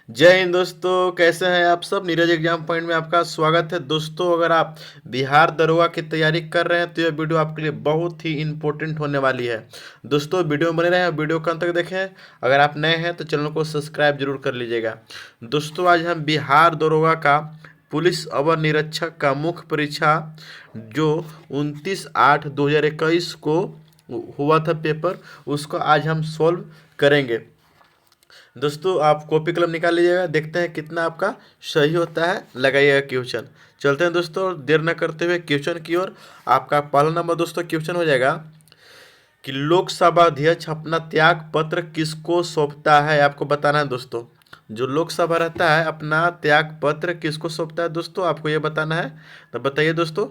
जय हिंद दोस्तों, कैसे हैं आप सब। नीरज एग्जाम पॉइंट में आपका स्वागत है। दोस्तों, अगर आप बिहार दरोगा की तैयारी कर रहे हैं तो यह वीडियो आपके लिए बहुत ही इंपॉर्टेंट होने वाली है। दोस्तों, वीडियो में बने रहें, वीडियो को अंत तक देखें। अगर आप नए हैं तो चैनल को सब्सक्राइब जरूर कर लीजिएगा। दोस्तों, आज हम बिहार दरोगा का पुलिस अवर निरीक्षक का मुख्य परीक्षा जो 29/8/2021 को हुआ था पेपर, उसको आज हम सॉल्व करेंगे। दोस्तों, आप कॉपी कलम निकाल लीजिएगा, देखते हैं कितना आपका सही होता है, लगाइएगा क्वेश्चन। चलते हैं दोस्तों, देर न करते हुए क्वेश्चन की ओर। आपका पहला नंबर दोस्तों क्वेश्चन हो जाएगा कि लोकसभा अध्यक्ष अपना त्याग पत्र किसको सौंपता है। आपको बताना है दोस्तों, जो लोकसभा रहता है अपना त्याग पत्र किसको सौंपता है दोस्तों, आपको ये बताना है। तो बताइए दोस्तों।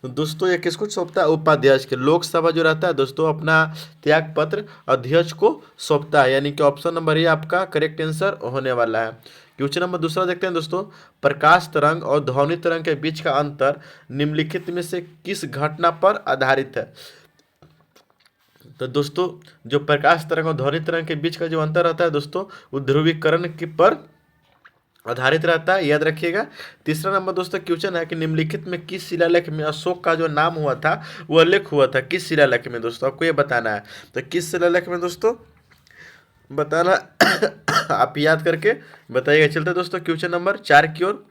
दोस्तों, ये किसको सौंपता है? उपाध्यक्ष के। लोकसभा जो रहता है दोस्तों अपना त्याग पत्र अध्यक्ष को सौंपता है, यानी कि ऑप्शन नंबर ये आपका करेक्ट आंसर होने वाला है। क्वेश्चन नंबर दूसरा देखते हैं दोस्तों। प्रकाश तरंग और ध्वनि तरंग के बीच का अंतर निम्नलिखित में से किस घटना पर आधारित है। तो दोस्तों, जो प्रकाश तरंग और ध्वनि तरंग के बीच का जो अंतर रहता है दोस्तों, वो ध्रुवीकरण के पर आधारित रहता है, याद रखिएगा। तीसरा नंबर दोस्तों क्वेश्चन है कि निम्नलिखित में किस शिलालेख में अशोक का जो नाम हुआ था वो उल्लेख हुआ था, किस शिलालेख में दोस्तों, आपको ये बताना है। तो किस शिलालेख में दोस्तों बताना आप याद करके बताइएगा। चलते हैं दोस्तों क्वेश्चन नंबर 4 की ओर।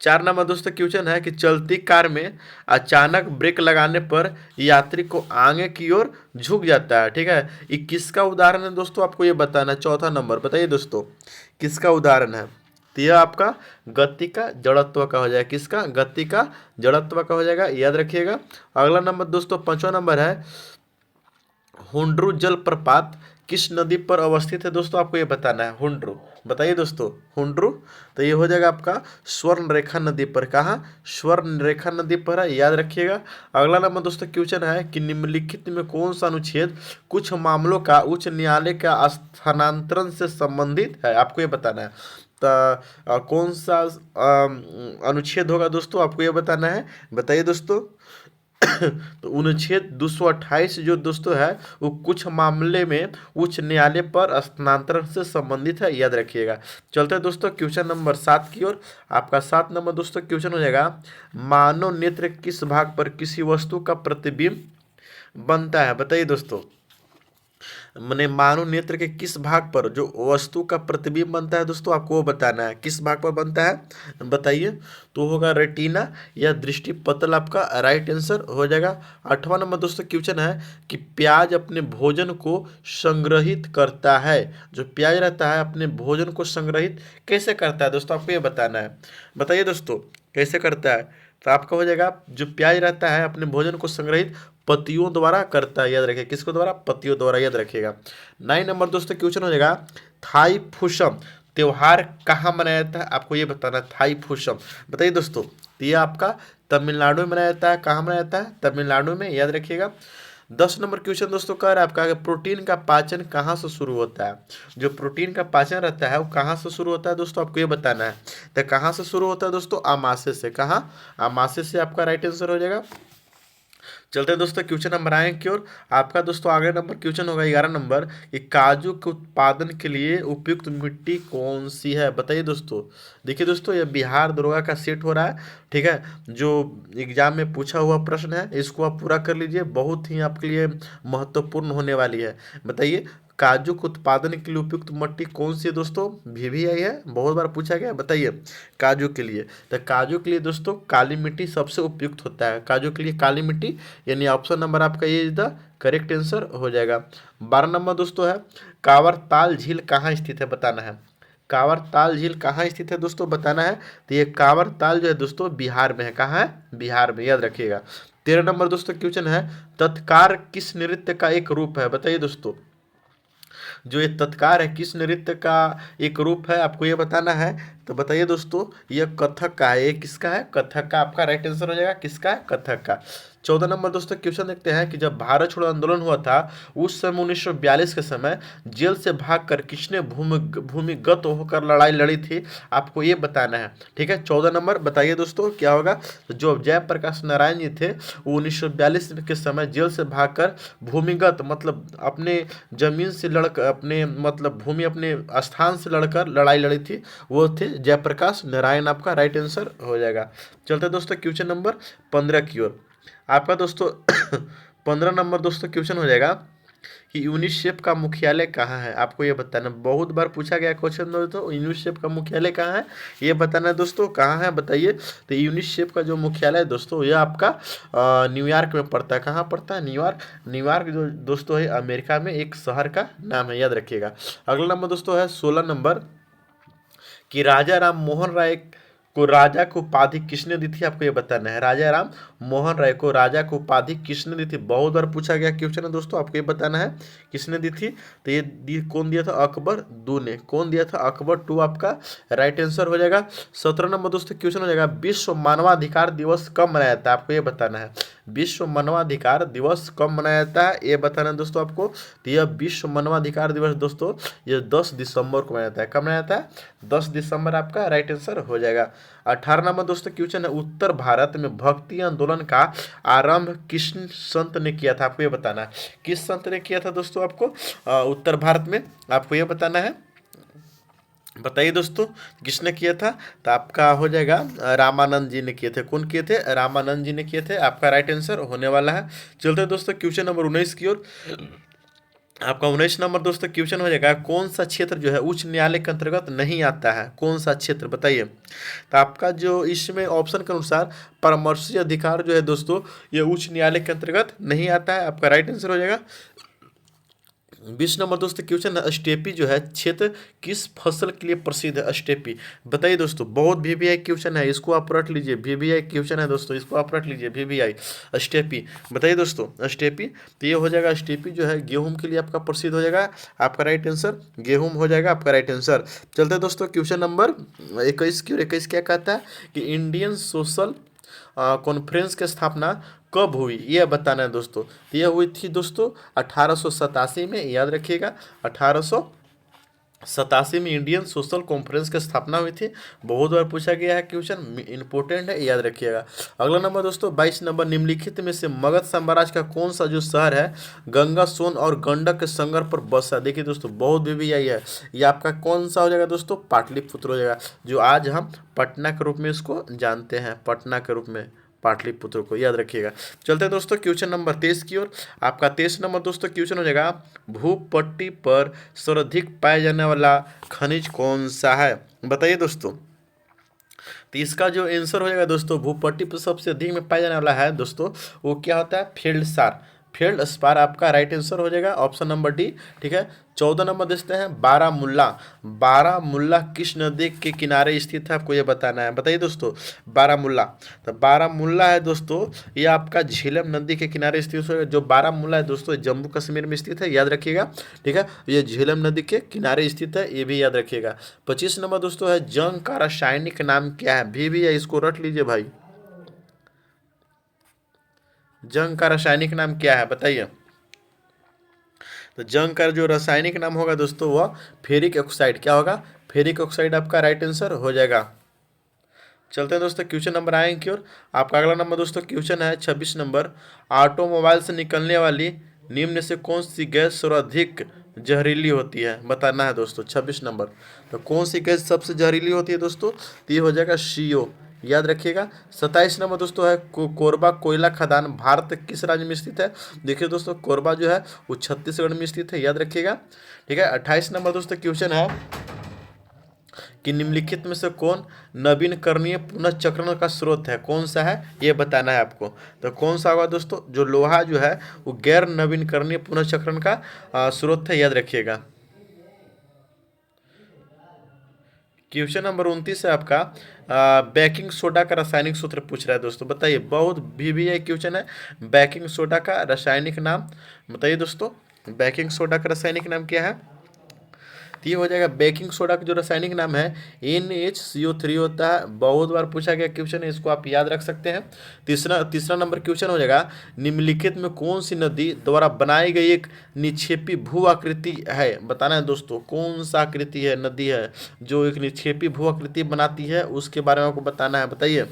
4 नंबर दोस्तों क्वेश्चन है कि चलती कार में अचानक ब्रेक लगाने पर यात्री को आगे की ओर झुक जाता है, ठीक है। ये किसका उदाहरण है दोस्तों, आपको ये बताना है। चौथा नंबर बताइए दोस्तों, किसका उदाहरण है। तो यह आपका गति का जड़त्व का हो जाएगा। किसका? गति का जड़त्व का हो जाएगा, याद रखिएगा। अगला नंबर दोस्तों 5वां नंबर है हुंड्रू जलप्रपात किस नदी पर अवस्थित है दोस्तों, आपको ये बताना है। हुंड्रू, बताइए दोस्तों। हुंड्रू, तो ये हो जाएगा आपका स्वर्ण रेखा नदी पर। कहाँ? स्वर्ण रेखा नदी पर है, याद रखिएगा। अगला नंबर दोस्तों क्वेश्चन है कि निम्नलिखित में कौन सा अनुच्छेद कुछ मामलों का उच्च न्यायालय का स्थानांतरण से संबंधित है, आपको ये बताना है। तो कौन सा अनुच्छेद होगा दोस्तों, आपको ये बताना है। बताइए दोस्तों। तो अनुच्छेद 228 जो दोस्तों है वो कुछ मामले में उच्च न्यायालय पर स्थानांतरण से संबंधित है, याद रखिएगा। चलते हैं दोस्तों क्वेश्चन नंबर 7 की ओर। आपका 7 नंबर दोस्तों क्वेश्चन हो जाएगा मानव नेत्र किस भाग पर किसी वस्तु का प्रतिबिंब बनता है। बताइए दोस्तों, मैंने मानव नेत्र के किस भाग पर जो वस्तु का प्रतिबिंब बनता है दोस्तों, आपको वो बताना है। किस भाग पर बनता है बताइए। तो होगा रेटिना या दृष्टि पटल, आपका राइट आंसर हो जाएगा। 8वां नंबर दोस्तों क्वेश्चन है कि प्याज अपने भोजन को संग्रहित करता है। जो प्याज रहता है अपने भोजन को संग्रहित कैसे करता है दोस्तों, आपको ये बताना है। बताइए दोस्तों, कैसे करता है। तो आपका हो जाएगा जो प्याज रहता है अपने भोजन को संग्रहित पतियों द्वारा करता है, याद रखिए। किसको द्वारा? पतियों द्वारा, याद रखिएगा। 9 नंबर दोस्तों क्वेश्चन हो जाएगा थाई फूसम त्योहार कहाँ मनाया जाता है, आपको ये बताना है। थाई फूसम, बताइए दोस्तों। तो ये आपका तमिलनाडु में मनाया जाता है। कहाँ मनाया जाता है? तमिलनाडु में, याद रखिएगा। 10 नंबर क्वेश्चन दोस्तों कह रहा है आपका प्रोटीन का पाचन कहाँ से शुरू होता है। जो प्रोटीन का पाचन रहता है वो कहाँ से शुरू होता है दोस्तों, आपको ये बताना है। तो कहाँ से शुरू होता है दोस्तों? आमाशय से। कहाँ? आमाशय से आपका राइट आंसर हो जाएगा। चलते हैं दोस्तों क्वेश्चन नंबर आए की ओर। आपका दोस्तों आगे नंबर क्वेश्चन होगा 11 नंबर कि काजू के उत्पादन के लिए उपयुक्त मिट्टी कौन सी है। बताइए दोस्तों। देखिए दोस्तों, ये बिहार दरोगा का सेट हो रहा है, ठीक है। जो एग्जाम में पूछा हुआ प्रश्न है इसको आप पूरा कर लीजिए, बहुत ही आपके लिए महत्वपूर्ण होने वाली है। बताइए, काजू के उत्पादन के लिए उपयुक्त मिट्टी कौन सी है दोस्तों। भी आई है, बहुत बार पूछा गया है। बताइए काजू के लिए। तो काजू के लिए दोस्तों काली मिट्टी सबसे उपयुक्त होता है। काजू के लिए काली मिट्टी, यानी ऑप्शन नंबर आपका ये इज द करेक्ट आंसर हो जाएगा। 12 नंबर दोस्तों है कांवर ताल झील कहाँ स्थित है, बताना है। कांवर ताल झील कहाँ स्थित है दोस्तों, बताना है। तो ये कांवर ताल जो है दोस्तों बिहार में है। कहाँ है? बिहार में, याद रखिएगा। 13 नंबर दोस्तों क्वेश्चन है तत्कार किस नृत्य का एक रूप है। बताइए दोस्तों, जो ये तत्कार है किस नृत्य का एक रूप है, आपको ये बताना है। तो बताइए दोस्तों, यह कथक का है, ये किसका है? कथक का आपका राइट आंसर हो जाएगा। किसका है? कथक का। 14 नंबर दोस्तों क्वेश्चन देखते हैं कि जब भारत छोड़ो आंदोलन हुआ था उस समय 1942 के समय जेल से भागकर किसने भूमिगत होकर लड़ाई लड़ी थी, आपको ये बताना है। ठीक है, 14 नंबर बताइए दोस्तों क्या होगा। तो जो जयप्रकाश नारायण जी थे वो 1942 के समय जेल से भागकर भूमिगत मतलब अपने जमीन से लड़कर अपने मतलब भूमि अपने स्थान से लड़कर लड़ाई लड़ी थी, वो थे जयप्रकाश नारायण। आपका राइट आंसर हो जाएगा। चलते दोस्तों क्वेश्चन नंबर 15 की ओर। आपका दोस्तों 15 नंबर दोस्तों क्वेश्चन हो जाएगा कि यूनिसेफ का मुख्यालय कहाँ है, आपको ये बताना। बहुत बार पूछा गया क्वेश्चन दोस्तों, यूनिसेफ का मुख्यालय कहाँ है ये बताना है दोस्तों। कहाँ है बताइए। तो यूनिसेफ का जो मुख्यालय है दोस्तों ये आपका न्यूयॉर्क में पड़ता है। कहाँ पड़ता है? न्यूयॉर्क। न्यूयॉर्क जो दोस्तों है अमेरिका में एक शहर का नाम है, याद रखिएगा। अगला नंबर दोस्तों है 16 नंबर कि राजा राम मोहन राय को राजा को उपाधि किसने दी थी, आपको ये बताना है। राजा राम मोहन राय को राजा को उपाधि किसने दी थी, बहुत बार पूछा गया क्वेश्चन है दोस्तों, आपको ये बताना है किसने दी थी। तो ये कौन दिया था? अकबर दू ने। कौन दिया था? अकबर टू आपका राइट आंसर हो जाएगा। 17 नंबर दोस्तों क्वेश्चन हो जाएगा विश्व मानवाधिकार दिवस कब मनाया जाता है, आपको ये बताना है। विश्व मानवाधिकार दिवस कब मनाया जाता है ये बताना है दोस्तों आपको। तो यह विश्व मानवाधिकार दिवस दोस्तों ये 10 दिसंबर को मनाया जाता है। कब मनाया जाता है? 10 दिसंबर आपका राइट आंसर हो जाएगा। 18 नंबर दोस्तों क्वेश्चन है उत्तर भारत में भक्ति आंदोलन का आरंभ किस संत ने किया था, आपको ये बताना है। किस संत ने किया था दोस्तों आपको उत्तर भारत में, आपको ये बताना है। बताइए दोस्तों किसने किया था। तो आपका हो जाएगा रामानंद जी ने किए थे। कौन किए थे? रामानंद जी ने किए थे। आपका राइट आंसर होने वाला है। चलते हैं दोस्तों क्वेश्चन नंबर 19 की ओर। आपका 19 नंबर दोस्तों क्वेश्चन हो जाएगा कौन सा क्षेत्र जो है उच्च न्यायालय के अंतर्गत नहीं आता है, कौन सा क्षेत्र बताइए। तो आपका जो इसमें ऑप्शन के अनुसार परामर्शी अधिकार जो है दोस्तों ये उच्च न्यायालय के अंतर्गत नहीं आता है। आपका राइट आंसर हो जाएगा। 20 नंबर दोस्तों क्वेश्चन है स्टेपी जो है क्षेत्र किस फसल के लिए प्रसिद्ध है? स्टेपी बताइए दोस्तों। बहुत वीवीआई क्वेश्चन है, इसको आप रट लीजिए। वीवीआई क्वेश्चन है दोस्तों, इसको आप रट लीजिए। वीवीआई स्टेपी बताइए दोस्तों। स्टेपी तो ये हो जाएगा स्टेपी जो है गेहूं के लिए आपका प्रसिद्ध हो जाएगा। आपका राइट आंसर गेहूं हो जाएगा। आपका राइट आंसर। चलते हैं दोस्तों क्वेश्चन नंबर 21 की ओर। 21 क्या कहता है कि इंडियन सोशल कॉन्फ्रेंस की स्थापना कब हुई ये बताना है दोस्तों। तो यह हुई थी दोस्तों 1887 में, याद रखिएगा। 1887 में इंडियन सोशल कॉन्फ्रेंस की स्थापना हुई थी। बहुत बार पूछा गया है क्वेश्चन, इंपॉर्टेंट है, याद रखिएगा। अगला नंबर दोस्तों 22 नंबर निम्नलिखित में से मगध साम्राज्य का कौन सा जो शहर है गंगा सोन और गंडक के संगम पर बसा। देखिए दोस्तों बहुत भी आई है, ये आपका कौन सा हो जाएगा दोस्तों? पाटलिपुत्र हो जाएगा, जो आज हम पटना के रूप में इसको जानते हैं। पटना के रूप में पाटलिपुत्र को, याद रखिएगा। चलते हैं दोस्तों क्वेश्चन नंबर 23 की ओर। आपका 23 नंबर दोस्तों क्वेश्चन हो जाएगा भूपट्टी पर सर्वाधिक पाया जाने वाला खनिज कौन सा है, बताइए दोस्तों। तो इसका जो आंसर हो जाएगा दोस्तों भूपट्टी पर सबसे अधिक में पाया जाने वाला है दोस्तों वो क्या होता है? फील्डसार। फील्ड स्पार आपका राइट आंसर हो जाएगा, ऑप्शन नंबर डी। ठीक है, 14 नंबर देखते हैं बारामूला। बारामूला किस नदी के किनारे स्थित है, आपको ये बताना है। बताइए दोस्तों बारामूला। तो बारामूला है दोस्तों ये आपका झेलम नदी के किनारे स्थित है। जो बारामूला है दोस्तों जम्मू कश्मीर में स्थित है, याद रखिएगा। ठीक है, ये झेलम नदी के किनारे स्थित है, ये भी याद रखिएगा। 25 नंबर दोस्तों है जंग का रासायनिक नाम क्या है, भी है, इसको रट लीजिए भाई। जंग का रासायनिक नाम क्या है बताइए। तो जंग का जो रासायनिक नाम होगा दोस्तों वह फेरिक ऑक्साइड। क्या होगा? फेरिक ऑक्साइड आपका राइट आंसर हो जाएगा। चलते हैं दोस्तों क्वेश्चन नंबर आएंगे की ओर। आपका अगला नंबर दोस्तों क्वेश्चन है 26 नंबर ऑटोमोबाइल से निकलने वाली निम्न से कौन सी गैस सर्वाधिक जहरीली होती है, बताना है दोस्तों। 26 नंबर तो कौन सी गैस सबसे जहरीली होती है दोस्तों? तो ये हो जाएगा CO, याद रखिएगा। 27 नंबर दोस्तों है कोरबा कोयला खदान भारत किस राज्य में स्थित है? देखिए दोस्तों कोरबा जो है वो छत्तीसगढ़ में स्थित है, याद रखिएगा। ठीक है, 28 नंबर दोस्तों क्वेश्चन है कि निम्नलिखित में से कौन नवीनकरणीय पुनःचक्रण का स्रोत है, कौन सा है ये बताना है आपको। तो कौन सा होगा दोस्तों? जो लोहा जो है वो गैर नवीनकरणीय पुनःचक्रण का स्रोत है, याद रखिएगा। क्वेश्चन नंबर 29 है आपका बेकिंग सोडा का रासायनिक सूत्र पूछ रहा है दोस्तों, बताइए। बहुत VVI क्वेश्चन है। बेकिंग सोडा का रासायनिक नाम बताइए दोस्तों। बेकिंग सोडा का रासायनिक नाम क्या है? तो ये हो जाएगा बेकिंग सोडा का जो रासायनिक नाम है NaCO3 होता है। बहुत बार पूछा गया क्वेश्चन है, इसको आप याद रख सकते हैं। तीसरा तीसरा नंबर क्वेश्चन हो जाएगा, निम्नलिखित में कौन सी नदी द्वारा बनाई गई एक निक्षेपी भू आकृति है। बताना है दोस्तों कौन सा आकृति है, नदी है जो एक निक्षेपी भू आकृति बनाती है, उसके बारे में आपको बताना है। बताइए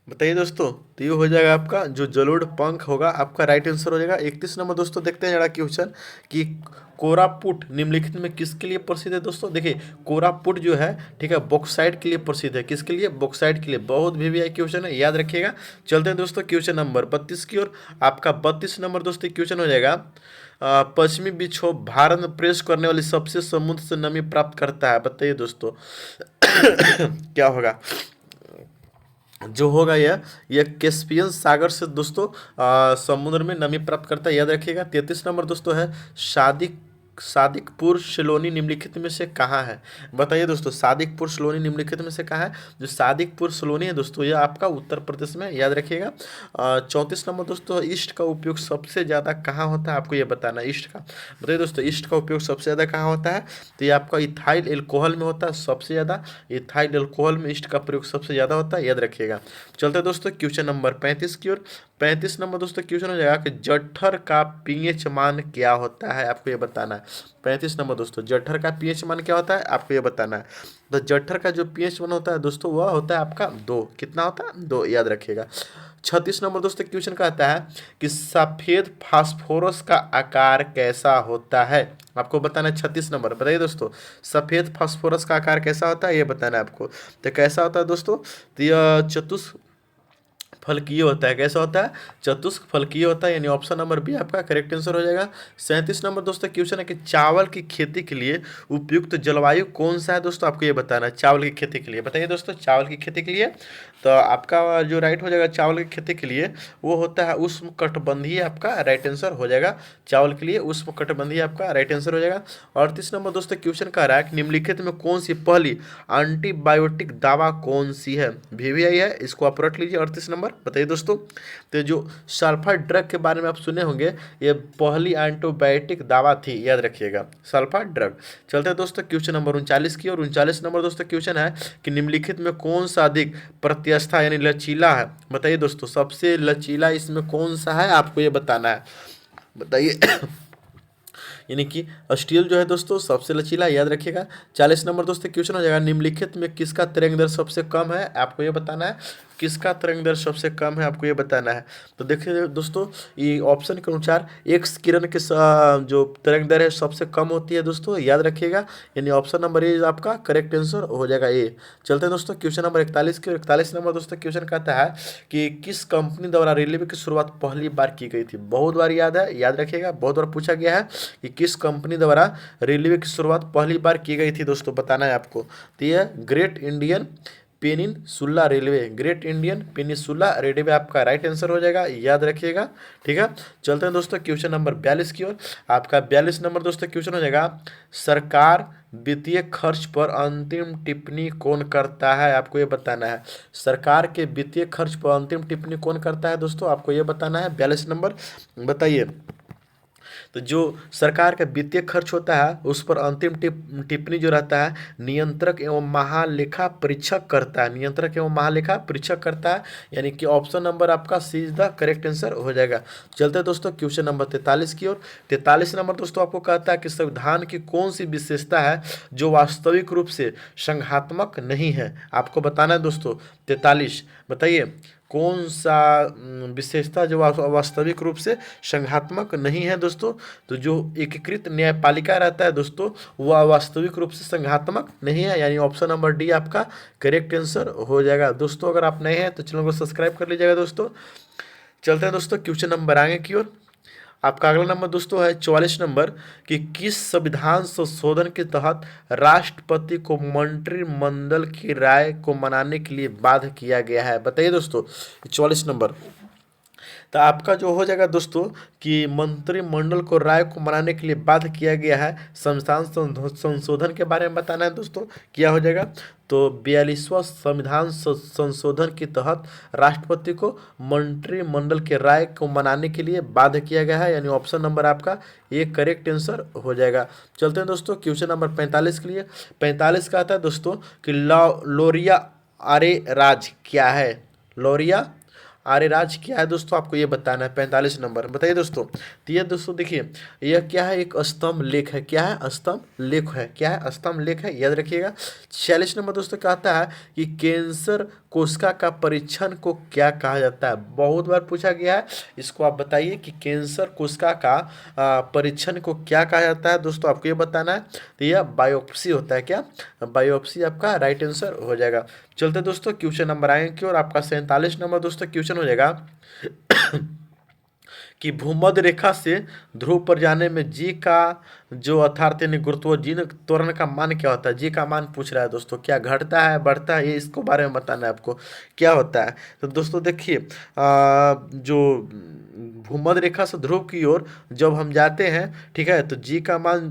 बताइए दोस्तों। तो ये हो जाएगा आपका जो जलोढ़ पंख होगा, आपका राइट आंसर हो जाएगा। 31 नंबर दोस्तों देखते हैं जरा क्वेश्चन कि कोरापुट निम्नलिखित में किसके लिए प्रसिद्ध है। दोस्तों देखिए कोरापुट जो है, ठीक है, बॉक्साइट के लिए प्रसिद्ध है। किसके लिए? बॉक्साइट के लिए। बहुत VVI क्वेश्चन है, याद रखिएगा। चलते हैं दोस्तों क्वेश्चन नंबर 32 की ओर। आपका 32 नंबर दोस्तों क्वेश्चन हो जाएगा, पश्चिमी विक्षोभ भारत में प्रवेश करने वाली सबसे समुद्र से नमी प्राप्त करता है। बताइए दोस्तों क्या होगा जो होगा यह कैस्पियन सागर से दोस्तों समुद्र में नमी प्राप्त करता है, याद रखिएगा। 33 नंबर दोस्तों है, सादिकपुर सिलोनी निम्नलिखित में से कहाँ है। बताइए दोस्तों सादिकपुर सिलोनी निम्नलिखित में से कहाँ है। जो सादिकपुर सिलोनी है दोस्तों यह आपका उत्तर प्रदेश में, याद रखिएगा। 34 नंबर दोस्तों, ईस्ट का उपयोग सबसे ज़्यादा कहाँ होता है, आपको ये बताना है। ईस्ट का बताइए दोस्तों, ईस्ट का उपयोग सबसे ज़्यादा कहाँ होता है। तो ये आपका इथाइल एल्कोहल में होता है सबसे ज़्यादा। इथाइल एल्कोहल में ईस्ट का प्रयोग सबसे ज़्यादा होता है, याद रखिएगा। चलते हैं दोस्तों क्वेश्चन नंबर 35 की ओर। 35 नंबर दोस्तों क्वेश्चन हो जाएगा कि जठर का पीएच मान क्या होता है, आपको ये बताना है। 35 नंबर दोस्तों, जठर का पीएच मान क्या होता है, आपको ये बताना है। तो जठर का जो पीएच मान होता है दोस्तों वह होता है आपका 2। कितना होता है? 2, याद रखिएगा। 36 नंबर दोस्तों क्वेश्चन कहता है कि सफेद फास्फोरस का आकार कैसा होता है, आपको बताना है। 36 नंबर बताइए दोस्तों, सफेद फास्फोरस का आकार कैसा होता है, ये बताना है आपको। तो कैसा होता है दोस्तों, तो यह फलकीय होता है। कैसा होता है? चतुष्क फलकीय होता है, यानी ऑप्शन नंबर बी आपका करेक्ट आंसर हो जाएगा। 37 नंबर दोस्तों क्वेश्चन है कि चावल की खेती के लिए उपयुक्त जलवायु कौन सा है दोस्तों, आपको ये बताना है। चावल की खेती के लिए बताइए दोस्तों, चावल की खेती के लिए तो आपका जो राइट हो जाएगा चावल की खेती के लिए वो होता है उष्णकटिबंधीय, आपका राइट आंसर हो जाएगा। चावल के लिए उष्णकटिबंधीय आपका राइट आंसर हो जाएगा। 38 नंबर दोस्तों क्वेश्चन कह रहा है कि निम्नलिखित में कौन सी पहली एंटीबायोटिक दवा कौन सी है। VVI है, इसको आप रट लीजिए। 38 नंबर बताइए दोस्तों। तो जो सल्फर ड्रग के बारे में आप सुने होंगे, ये पहली एंटीबायोटिक दवा थी, याद रखिएगा, सल्फर ड्रग। चलते हैं दोस्तों क्वेश्चन नंबर 39 की और 39 नंबर दोस्तों क्वेश्चन है कि निम्नलिखित में कौन सा अधिक प्रत्यस्था यानी लचीला है। बताइए दोस्तों सबसे लचीला इसमें कौन सा है, आपको ये बताना है। बताइए यानी कि स्टील जो है दोस्तों सबसे लचीला, याद रखिएगा। 40 नंबर दोस्तों क्वेश्चन हो जाएगा, निम्नलिखित में किसका तरंग दर सबसे कम है, आपको ये बताना है। किसका तरंग दर सबसे कम है, आपको ये बताना है। तो देखिए दोस्तों ये ऑप्शन के अनुसार एक्स किरण के जो तरंग दर है सबसे कम होती है दोस्तों, याद रखिएगा। यानी ऑप्शन नंबर ए आपका करेक्ट आंसर हो जाएगा ए। चलते हैं दोस्तों क्वेश्चन नंबर 41 के। 41 नंबर दोस्तों क्वेश्चन कहता है कि किस कंपनी द्वारा रेलवे की शुरुआत पहली बार की गई थी। बहुत बार याद है, याद रखिएगा, बहुत बार पूछा गया है कि किस कंपनी द्वारा रेलवे की शुरुआत पहली बार की गई थी दोस्तों, बताना है आपको। तो ये great Indian peninsula railway, great Indian peninsula railway आपका राइट आंसर हो जाएगा, याद रखिएगा। ठीक है, चलते हैं दोस्तों क्वेश्चन नंबर 42 की ओर। आपका 42 नंबर दोस्तों क्वेश्चन हो जाएगा, सरकार वित्तीय खर्च पर अंतिम टिप्पणी कौन करता है, आपको ये बताना है। सरकार के वित्तीय खर्च पर अंतिम टिप्पणी कौन करता है दोस्तों, आपको ये बताना है। 42 नंबर बताइए। तो जो सरकार का वित्तीय खर्च होता है उस पर अंतिम टिप्पणी जो रहता है नियंत्रक एवं महालेखा परीक्षक करता है। नियंत्रक एवं महालेखा परीक्षक करता है, यानी कि ऑप्शन नंबर आपका सी इज द करेक्ट आंसर हो जाएगा। चलते हैं दोस्तों क्वेश्चन नंबर 43 की ओर। 43 नंबर दोस्तों आपको कहता है कि संविधान की कौन सी विशेषता है जो वास्तविक रूप से संघात्मक नहीं है, आपको बताना है दोस्तों। 43 बताइए कौन सा विशेषता जो वास्तविक रूप से संघात्मक नहीं है दोस्तों। तो जो एकीकृत न्यायपालिका रहता है दोस्तों वह वास्तविक रूप से संघात्मक नहीं है, यानी ऑप्शन नंबर डी आपका करेक्ट आंसर हो जाएगा। दोस्तों अगर आप नए हैं तो चैनल को सब्सक्राइब कर लीजिएगा दोस्तों। चलते हैं दोस्तों क्वेश्चन नंबर आगे की ओर। आपका अगला नंबर दोस्तों है 44 नंबर कि किस संविधान संशोधन के तहत राष्ट्रपति को मंत्रिमंडल की राय को मनाने के लिए बाध्य किया गया है। बताइए दोस्तों 44 नंबर। तो आपका जो हो जाएगा दोस्तों कि मंत्रिमंडल को राय को मनाने के लिए बाध्य किया गया है। संविधान संशोधन के बारे में बताना है दोस्तों, क्या हो जाएगा। तो 42वां संविधान संशोधन के तहत राष्ट्रपति को मंत्रिमंडल के राय को मनाने के लिए बाध्य किया गया है, यानी ऑप्शन नंबर आपका ये करेक्ट आंसर हो जाएगा। चलते हैं दोस्तों क्वेश्चन नंबर 45 के लिए। 45 का आता है दोस्तों कि लोरिया आर्य राज क्या है। लोरिया आर्य राज क्या है दोस्तों, आपको ये बताना है। 45 नंबर बताइए दोस्तों। तो ये दोस्तों देखिए, यह क्या है, एक स्तंभ लेख है। क्या है, स्तंभ लेख है। क्या है, स्तंभ लेख है, याद रखिएगा। 46 नंबर दोस्तों कहता है कि कैंसर कोशिका का परीक्षण को क्या कहा जाता है। बहुत बार पूछा गया है, इसको आप बताइए कि कैंसर कोशिका का परीक्षण को क्या कहा जाता है दोस्तों, आपको ये बताना है। तो यह बायोप्सी होता है। क्या, बायोप्सी आपका राइट आंसर हो जाएगा। चलते दोस्तों क्वेश्चन नंबर आएंगे की और आपका 47 नंबर दोस्तों क्वेश्चन हो जाएगा कि भूमध्य रेखा से ध्रुव पर जाने में जी का जो अर्थात यानी गुरुत्वाकर्षण त्वरण का मान क्या होता है। जी का मान पूछ रहा है दोस्तों, क्या घटता है, बढ़ता है, ये इसको बारे में बताना है आपको क्या होता है। तो दोस्तों देखिए, जो भूमध्य रेखा से ध्रुव की ओर जब हम जाते हैं, ठीक है, तो जी का मान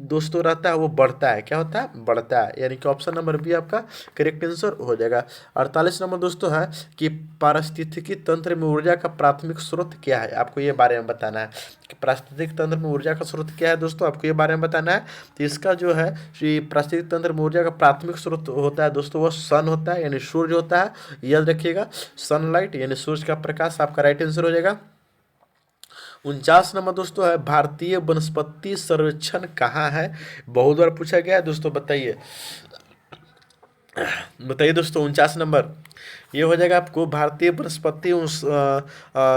दोस्तों रहता है वो बढ़ता है। क्या होता है, बढ़ता है, यानी कि ऑप्शन नंबर बी आपका करेक्ट आंसर हो जाएगा। 48 नंबर दोस्तों है कि पारिस्थितिकी तंत्र में ऊर्जा का प्राथमिक स्रोत क्या है, आपको ये बारे में बताना है कि पारिस्थितिक तंत्र में ऊर्जा का स्रोत क्या है दोस्तों, आपको ये बारे में बताना है। तो इसका जो है पारिस्थितिक तंत्र में ऊर्जा का प्राथमिक स्रोत होता है दोस्तों, वह सन होता है, यानी सूर्य होता है। याद रखिएगा, सनलाइट यानी सूर्य का प्रकाश आपका राइट आंसर हो जाएगा। 49 नंबर दोस्तों है भारतीय वनस्पति सर्वेक्षण कहाँ है। बहुत बार पूछा गया है दोस्तों, बताइए बताइए दोस्तों। 49 नंबर ये हो जाएगा आपको भारतीय वनस्पति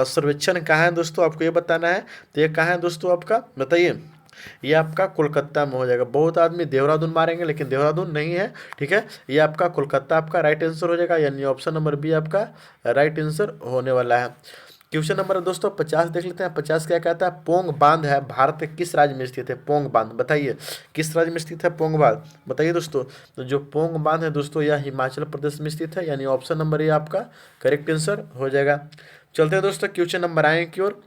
सर्वेक्षण कहाँ है दोस्तों, आपको ये बताना है। तो ये कहाँ है दोस्तों आपका, बताइए। ये आपका कोलकाता में हो जाएगा। बहुत आदमी देहरादून मारेंगे, लेकिन देहरादून नहीं है, ठीक है। ये आपका कोलकाता आपका राइट आंसर हो जाएगा, यानी ऑप्शन नंबर बी आपका राइट आंसर होने वाला है। क्वेश्चन नंबर दोस्तों 50 देख लेते हैं। 50 क्या कहता है, पोंग बांध है भारत के किस राज्य में स्थित है। पोंग बांध बताइए किस राज्य में स्थित है पोंग बांध, बताइए दोस्तों। तो जो पोंग बांध है दोस्तों यह हिमाचल प्रदेश में स्थित है, यानी ऑप्शन नंबर ये आपका करेक्ट आंसर हो जाएगा। चलते हैं दोस्तों क्वेश्चन नंबर आए की ओर।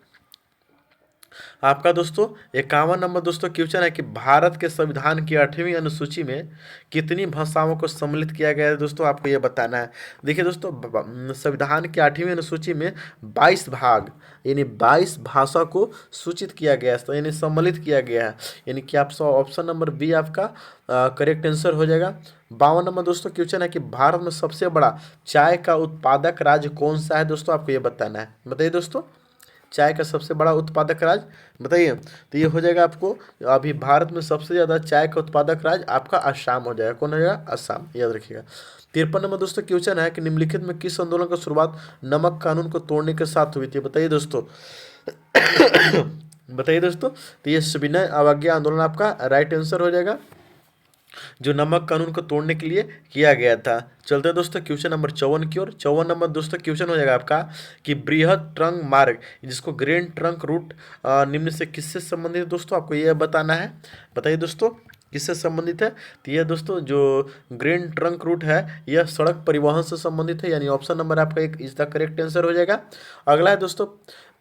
आपका दोस्तों 51 नंबर दोस्तों क्वेश्चन है कि भारत के संविधान की 8वीं अनुसूची में कितनी भाषाओं को सम्मिलित किया गया है दोस्तों, आपको ये बताना है। देखिए दोस्तों, संविधान की 8वीं अनुसूची में 22 भाग यानी 22 भाषा को सूचित किया गया है, यानी सम्मिलित किया गया है, यानी कि आप ऑप्शन नंबर बी आपका करेक्ट आंसर हो जाएगा। 52 नंबर दोस्तों क्वेश्चन है कि भारत में सबसे बड़ा चाय का उत्पादक राज्य कौन सा है दोस्तों, आपको ये बताना है। बताइए दोस्तों, चाय का सबसे बड़ा उत्पादक राज्य बताइए। तो ये हो जाएगा आपको, अभी भारत में सबसे ज़्यादा चाय का उत्पादक राज्य आपका असम हो जाएगा। कौन हो जाएगा, असम, याद रखिएगा। 53 नंबर दोस्तों क्वेश्चन है कि निम्नलिखित में किस आंदोलन की शुरुआत नमक कानून को तोड़ने के साथ हुई थी, बताइए दोस्तों। बताइए दोस्तों। तो ये सविनय अवज्ञा आंदोलन आपका राइट आंसर हो जाएगा, जो नमक कानून को तोड़ने के लिए किया गया था। चलते हैं दोस्तों क्वेश्चन नंबर 54 की ओर। 54 नंबर दोस्तों क्वेश्चन हो जाएगा आपका कि बृहद ट्रंक मार्ग जिसको ग्रेन ट्रंक रूट निम्न से किससे संबंधित है दोस्तों, आपको यह बताना है। बताइए दोस्तों किससे संबंधित है। तो यह दोस्तों जो ग्रेन ट्रंक रूट है यह सड़क परिवहन से संबंधित है, यानी ऑप्शन नंबर आपका एक इसका करेक्ट आंसर हो जाएगा। अगला है दोस्तों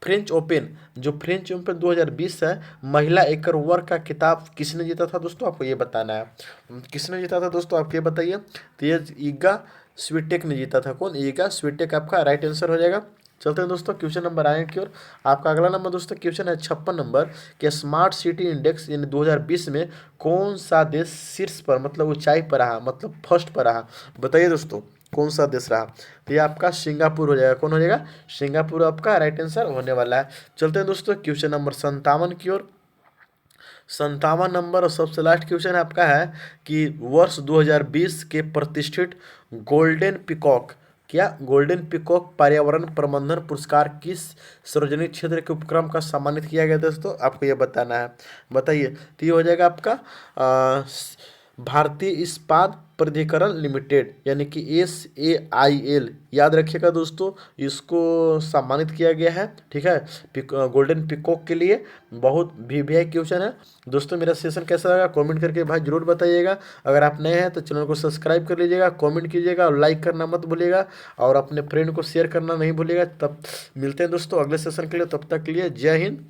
फ्रेंच ओपन, जो फ्रेंच ओपन 2020 है, महिला एकल वर्ग का खिताब किसने जीता था दोस्तों, आपको ये बताना है। किसने जीता था दोस्तों, आप ये बताइए। तो ये ईगा स्विटेक ने जीता था। कौन, ईगा स्विटेक आपका राइट आंसर हो जाएगा। चलते हैं दोस्तों क्वेश्चन नंबर आए की ओर। आपका अगला नंबर दोस्तों क्वेश्चन है 56 नंबर कि स्मार्ट सिटी इंडेक्स यानी 2020 में कौन सा देश शीर्ष पर मतलब ऊंचाई पर रहा, मतलब फर्स्ट पर रहा, बताइए दोस्तों कौन सा देश रहा। तो ये आपका सिंगापुर हो जाएगा। कौन हो जाएगा, सिंगापुर आपका राइट आंसर होने वाला है। चलते हैं दोस्तों क्वेश्चन नंबर 57 की ओर। 57 नंबर और सबसे लास्ट क्वेश्चन आपका है कि वर्ष 2020 के प्रतिष्ठित गोल्डन पिकॉक, क्या गोल्डन पिकॉक पर्यावरण प्रबंधन पुरस्कार किस सार्वजनिक क्षेत्र के उपक्रम का सम्मानित किया गया दोस्तों, आपको ये बताना है। बताइए। तो ये हो जाएगा आपका भारतीय इस्पात प्राधिकरण लिमिटेड यानी कि SAIL, याद रखिएगा दोस्तों, इसको सम्मानित किया गया है। ठीक है, गोल्डन पिकॉक के लिए बहुत VVI क्वेश्चन है। दोस्तों मेरा सेशन कैसा लगा कमेंट करके भाई जरूर बताइएगा। अगर आप नए हैं तो चैनल को सब्सक्राइब कर लीजिएगा, कमेंट कीजिएगा और लाइक करना मत भूलिएगा, और अपने फ्रेंड को शेयर करना नहीं भूलिएगा। तब मिलते हैं दोस्तों अगले सेशन के लिए, तब तक के लिए जय हिंद,